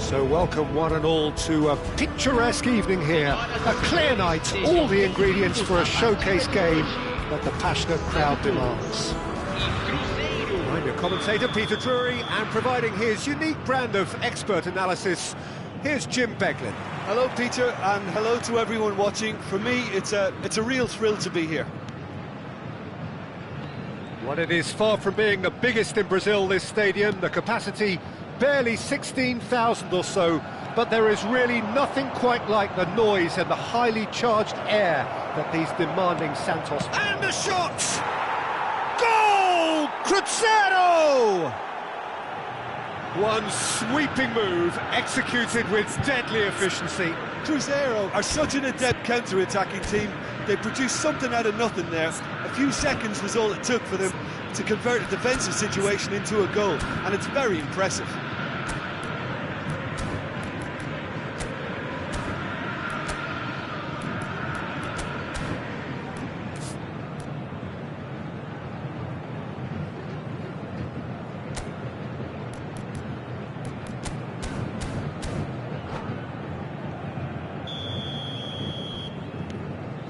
So welcome one and all to a picturesque evening here. A clear night, all the ingredients for a showcase game that the passionate crowd demands. I'm your commentator, Peter Drury, and providing his unique brand of expert analysis, here's Jim Beglin. Hello, Peter, and hello to everyone watching. For me, it's a real thrill to be here. Well, it is far from being the biggest in Brazil, this stadium. The capacity barely 16,000 or so, but there is really nothing quite like the noise and the highly charged air that these demanding Santos... And the shot! Goal! Cruzeiro! One sweeping move, executed with deadly efficiency. Cruzeiro are such an adept counter-attacking team. They produced something out of nothing there. A few seconds was all it took for them to convert a defensive situation into a goal, and it's very impressive.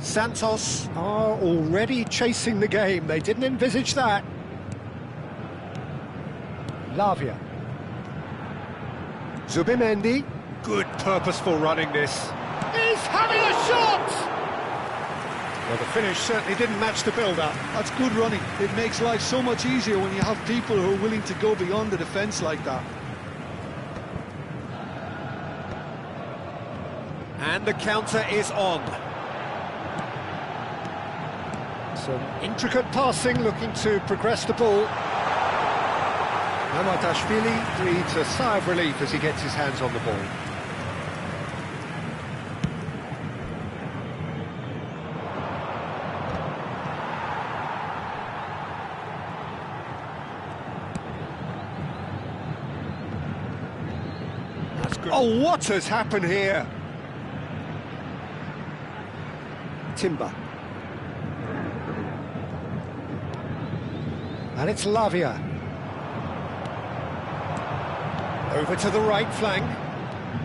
Santos are already chasing the game. They didn't envisage that. Lavia. Zubimendi. Good purposeful running this. He's having a shot! Well, the finish certainly didn't match the build-up. That's good running. It makes life so much easier when you have people who are willing to go beyond the defence like that. And the counter is on. Some intricate passing, looking to progress the ball. Mamadashvili breathes a sigh of relief as he gets his hands on the ball. That's good. Oh, what has happened here? Timber. And it's Lavia. Over to the right flank,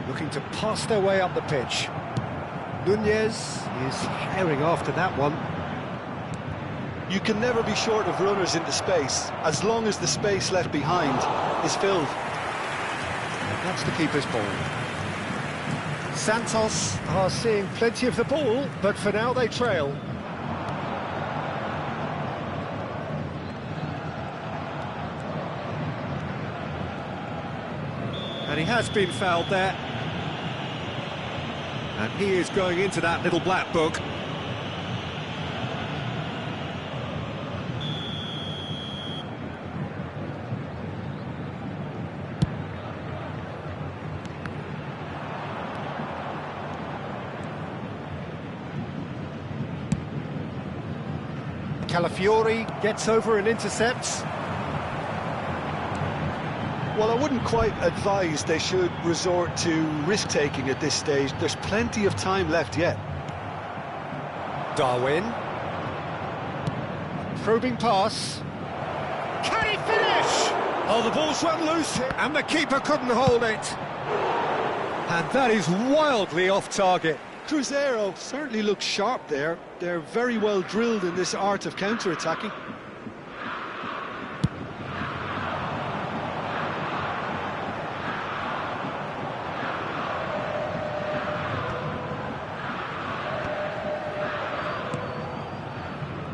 looking to pass their way up the pitch. Nunez is herring after that one. You can never be short of runners into space, as long as the space left behind is filled. That's the keeper's ball. Santos are seeing plenty of the ball, but for now they trail. And he has been fouled there. And he is going into that little black book. Calafiori gets over and intercepts. Well, I wouldn't quite advise they should resort to risk-taking at this stage. There's plenty of time left yet. Darwin. Probing pass. Can he finish? Oh, the ball's run loose, and the keeper couldn't hold it. And that is wildly off target. Cruzeiro certainly looks sharp there. They're very well drilled in this art of counter-attacking.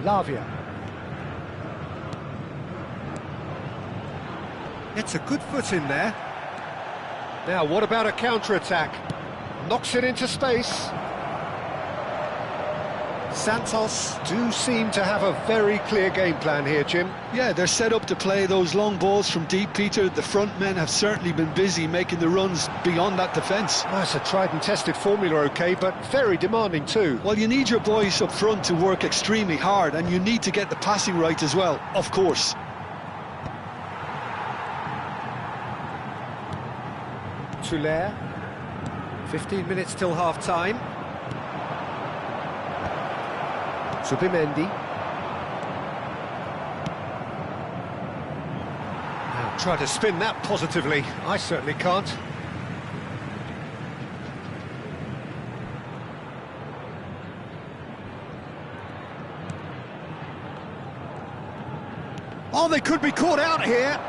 Lavia. It's a good foot in there. Now, what about a counter-attack? Knocks it into space. Santos do seem to have a very clear game plan here, Jim. Yeah, they're set up to play those long balls from deep, Peter. The front men have certainly been busy making the runs beyond that defence. That's a tried and tested formula, OK, but very demanding too. Well, you need your boys up front to work extremely hard, and you need to get the passing right as well, of course. Tuller. 15 minutes till half-time. Zubimendi. Now try to spin that positively. I certainly can't. Oh, they could be caught out here.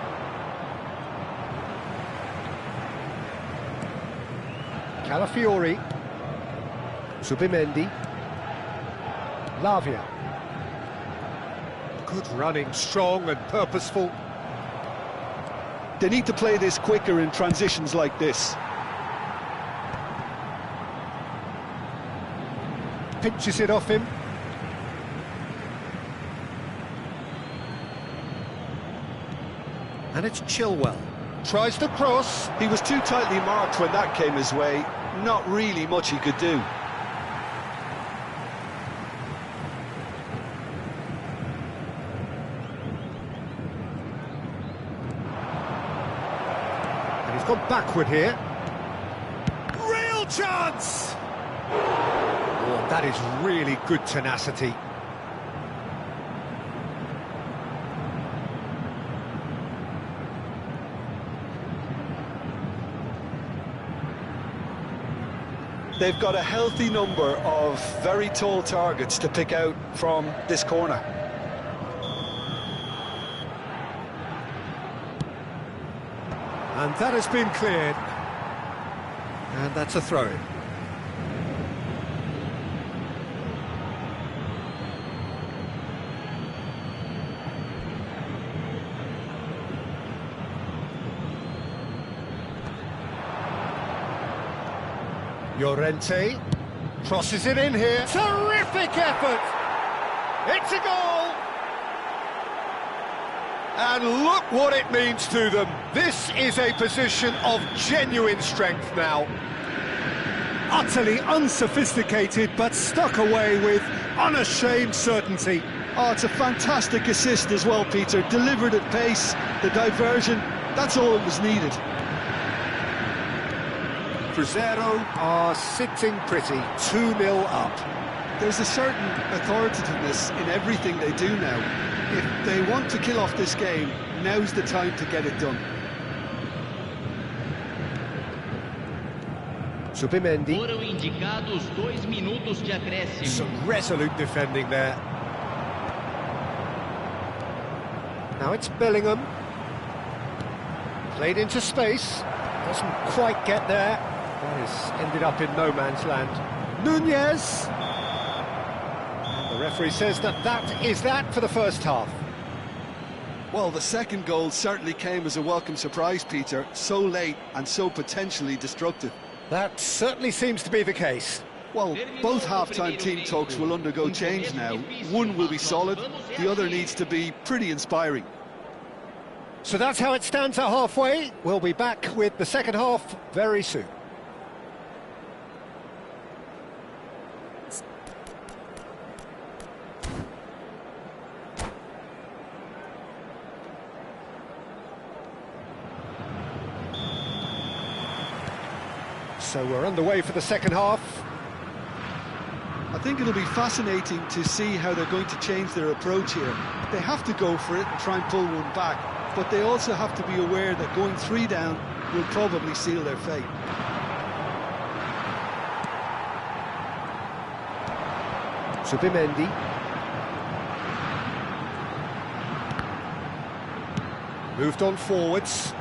Calafiori. Subimendi. Lavia. Good running, strong and purposeful. They need to play this quicker in transitions like this. Pinches it off him. And it's Chilwell. Tries to cross. He was too tightly marked when that came his way. Not really much he could do. And he's gone backward here. Real chance! Oh, that is really good tenacity. They've got a healthy number of very tall targets to pick out from this corner. And that has been cleared. And that's a throw-in. Llorente crosses it in here. Terrific effort! It's a goal! And look what it means to them. This is a position of genuine strength now. Utterly unsophisticated, but stuck away with unashamed certainty. Oh, it's a fantastic assist as well, Peter. Delivered at pace, the diversion, that's all that was needed. Cruzeiro are sitting pretty, 2-0 up. There's a certain authoritativeness in everything they do now. If they want to kill off this game, now's the time to get it done. Subimendi. Foram indicados 2 minutos de acréscimo. Some resolute defending there. Now it's Bellingham. Played into space. Doesn't quite get there. That has ended up in no man's land. Nunez. And the referee says that is that for the first half. Well, the second goal certainly came as a welcome surprise, Peter. So late and so potentially destructive. That certainly seems to be the case. Well, both half-time team talks will undergo change now. One will be solid, the other needs to be pretty inspiring. So that's how it stands at halfway. We'll be back with the second half very soon. So we're underway for the second half. I think it'll be fascinating to see how they're going to change their approach here. They have to go for it and try and pull one back, but they also have to be aware that going 3 down will probably seal their fate. Subimendi. Moved on forwards.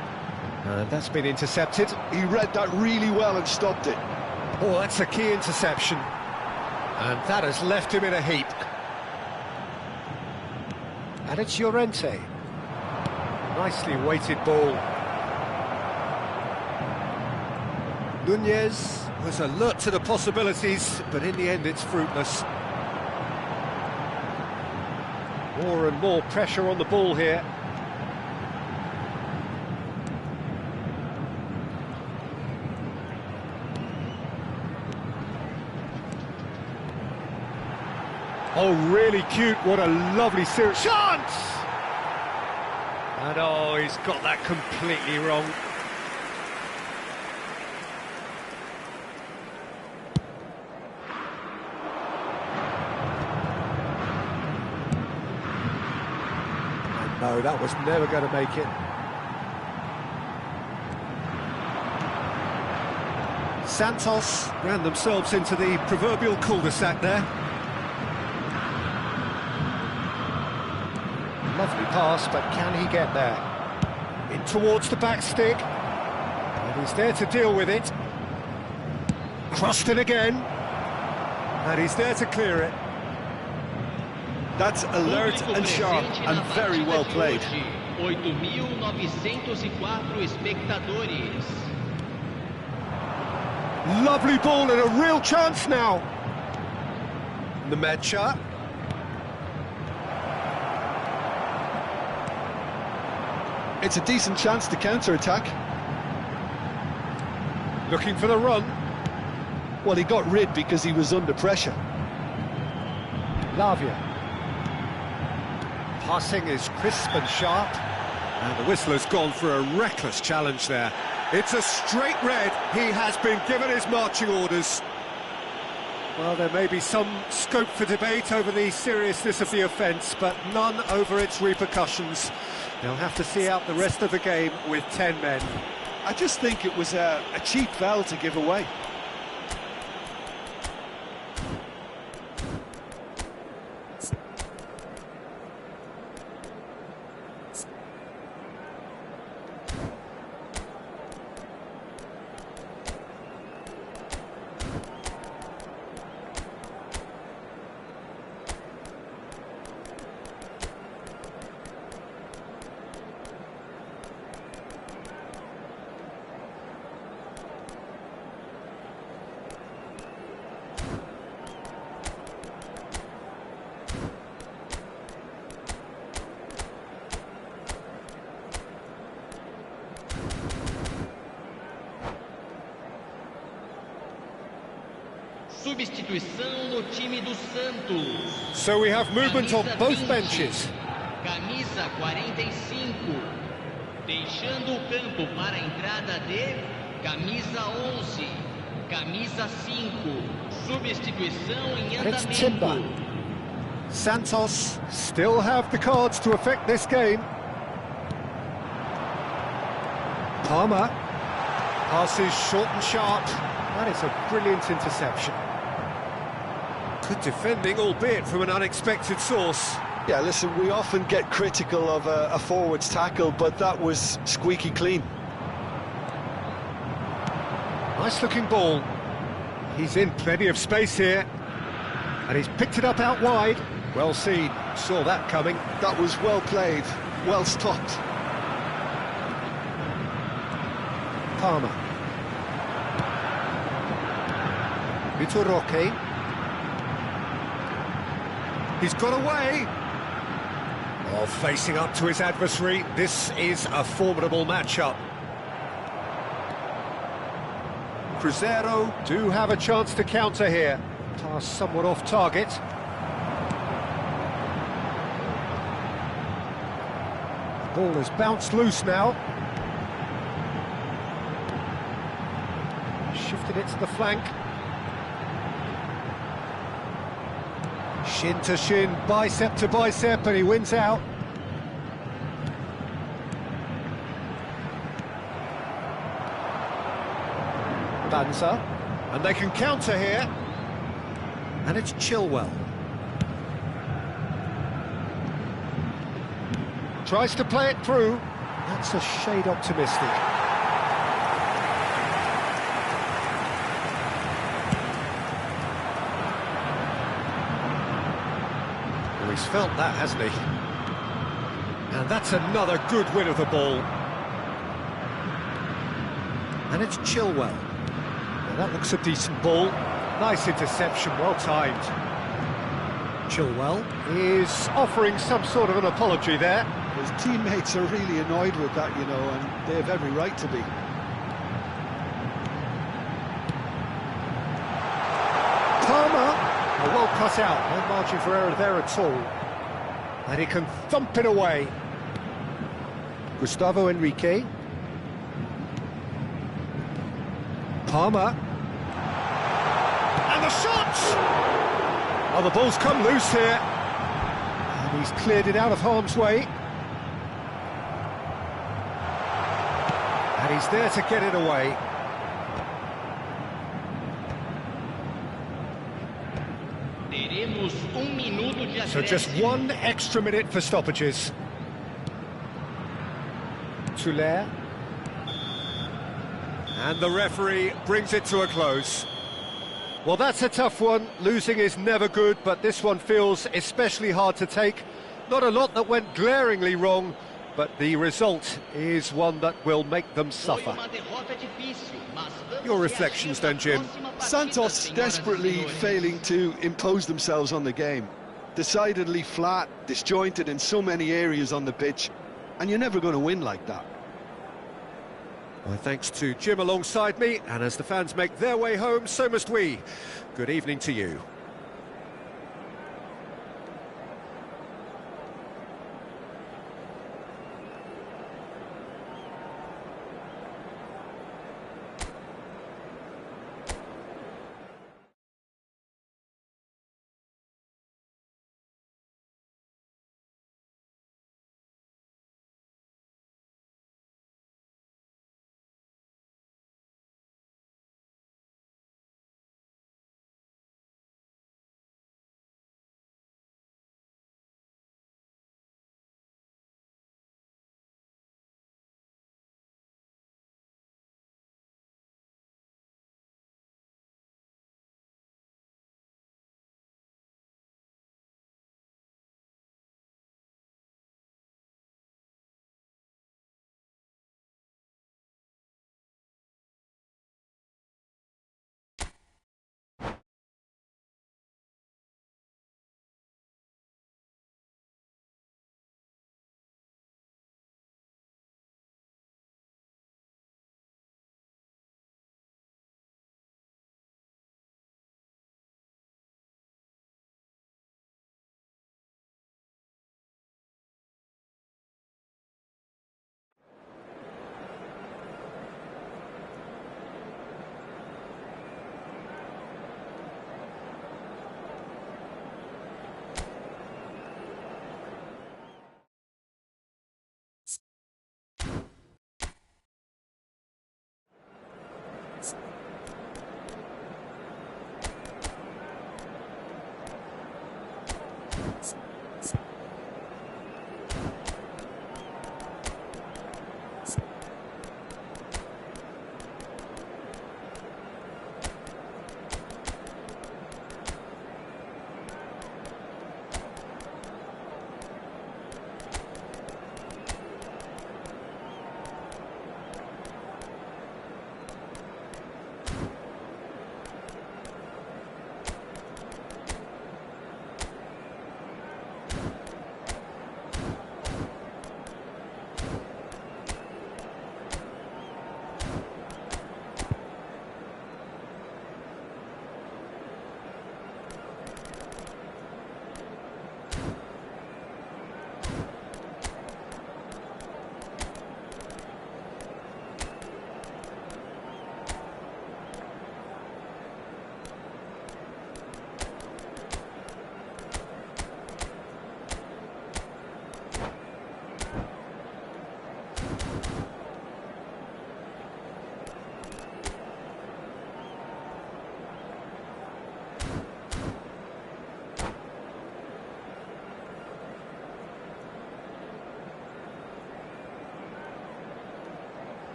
And that's been intercepted. He read that really well and stopped it. Oh, that's a key interception. And that has left him in a heap. And it's Llorente. Nicely weighted ball. Nunez was alert to the possibilities, but in the end it's fruitless. More and more pressure on the ball here. Oh, really cute, what a lovely series. Chance! And oh, he's got that completely wrong. And no, that was never going to make it. Santos ran themselves into the proverbial cul-de-sac there. Lovely pass. pass, but can he get there? In towards the back stick. And he's there to deal with it. Crossed in again. And he's there to clear it. That's alert and sharp and very well played. 8.904 espectadores. Lovely ball and a real chance now. Nemecha. It's a decent chance to counter-attack. Looking for the run. Well, he got rid because he was under pressure. Lavia. Passing is crisp and sharp. And the whistler's gone for a reckless challenge there. It's a straight red. He has been given his marching orders. Well, there may be some scope for debate over the seriousness of the offence, but none over its repercussions. They'll have to see out the rest of the game with 10 men. I just think it was a cheap foul to give away. Substituição no time do Santos. So we have movement on both benches. Camisa 45. Deixando o campo para a entrada de camisa 11. Camisa 5. Substituição em And it's Timber. andamento. Santos still have the cards to affect this game. Palmer. Passes short and sharp. That is a brilliant interception. Good defending, albeit from an unexpected source. Yeah, listen, we often get critical of a forward's tackle, but that was squeaky clean. Nice looking ball. He's in plenty of space here. And he's picked it up out wide. Well seen, saw that coming. That was well played, well stopped. Palmer. Vitor Roque. He's got away. Oh, facing up to his adversary. This is a formidable matchup. Cruzeiro do have a chance to counter here. Pass somewhat off target. The ball has bounced loose now. Shifted it to the flank. Shin to shin, bicep to bicep, and he wins out. Banza, and they can counter here. And it's Chilwell. Tries to play it through. That's a shade optimistic. Well, he's felt that, hasn't he? And that's another good win of the ball. And it's Chilwell. Now that looks a decent ball. Nice interception, well timed. Chilwell is offering some sort of an apology there. His teammates are really annoyed with that, you know, and they have every right to be. Palmer, well cut out, no margin for error there at all. And he can thump it away. Gustavo Henrique. Palmer. And the shot! Oh, the ball's come loose here. And he's cleared it out of harm's way. And he's there to get it away. Teremos minuto de So just acréscimo. 1 extra minute for stoppages. titulaire. And the referee brings it to a close. Well, that's a tough one. Losing is never good, but this one feels especially hard to take. Not a lot that went glaringly wrong, but the result is one that will make them suffer. Your reflections then, Jim? Santos desperately failing to impose themselves on the game. Decidedly flat, disjointed in so many areas on the pitch, and you're never going to win like that. Well, thanks to Jim alongside me, and as the fans make their way home, so must we. Good evening to you.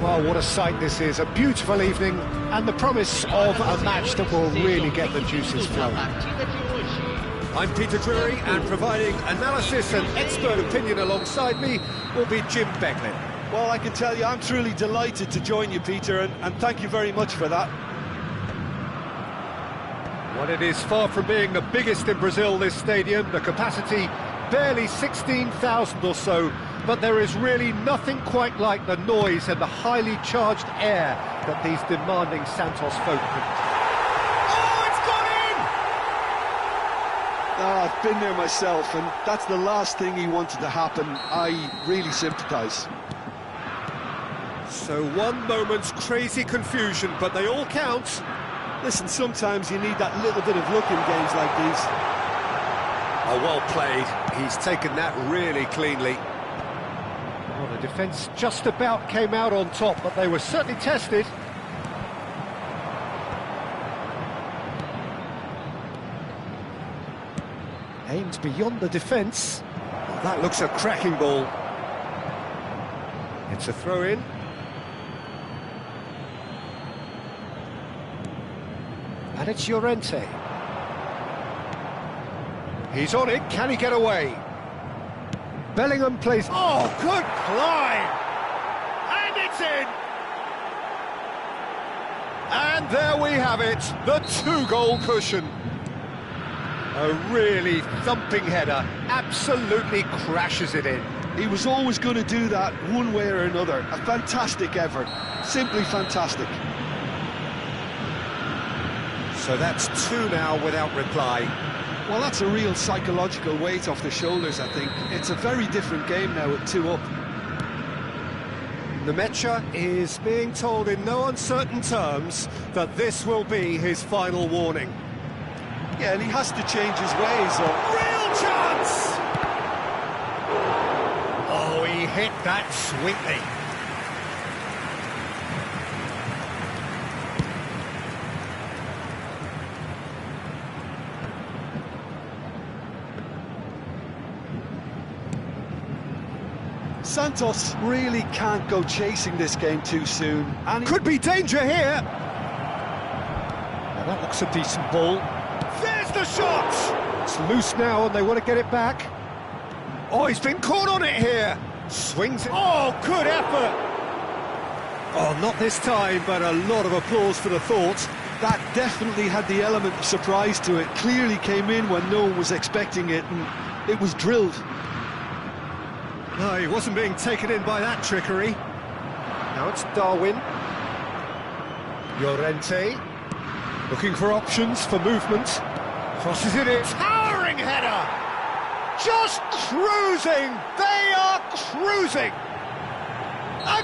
Well, what a sight this is, a beautiful evening, and the promise of a match that will really get the juices flowing. I'm Peter Drury, and providing analysis and expert opinion alongside me will be Jim Becklin. Well, I can tell you, I'm truly delighted to join you, Peter, and thank you very much for that. Well, it is far from being the biggest in Brazil, this stadium. The capacity barely 16,000 or so, but there is really nothing quite like the noise and the highly charged air that these demanding Santos folk bring. Oh, it's gone in! Oh, I've been there myself, and that's the last thing he wanted to happen. I really sympathise. So one moment's crazy confusion, but they all count. Listen, sometimes you need that little bit of luck in games like these. Oh, well played. He's taken that really cleanly. Well, the defence just about came out on top, but they were certainly tested. Aimed beyond the defence. Oh, that looks a cracking ball. It's a throw-in. And it's Llorente. He's on it, can he get away? Bellingham plays... Oh, good climb! And it's in! And there we have it, the 2-goal cushion. A really thumping header, absolutely crashes it in. He was always going to do that one way or another. A fantastic effort, simply fantastic. So that's 2 now without reply. Well, that's a real psychological weight off the shoulders, I think. It's a very different game now with 2 up. Nemecha is being told in no uncertain terms that this will be his final warning. Yeah, and he has to change his ways. Real chance! Oh, he hit that sweetly. Santos really can't go chasing this game too soon. And could be danger here. Now that looks a decent ball. There's the shot! It's loose now and they want to get it back. Oh, he's been caught on it here. Swings it. Oh, good effort. Oh, not this time, but a lot of applause for the thought. That definitely had the element of surprise to it. Clearly came in when no one was expecting it, and it was drilled. No, he wasn't being taken in by that trickery. Now it's Darwin. Llorente. Looking for options for movement. Crosses it in. Towering header! Just cruising! They are cruising!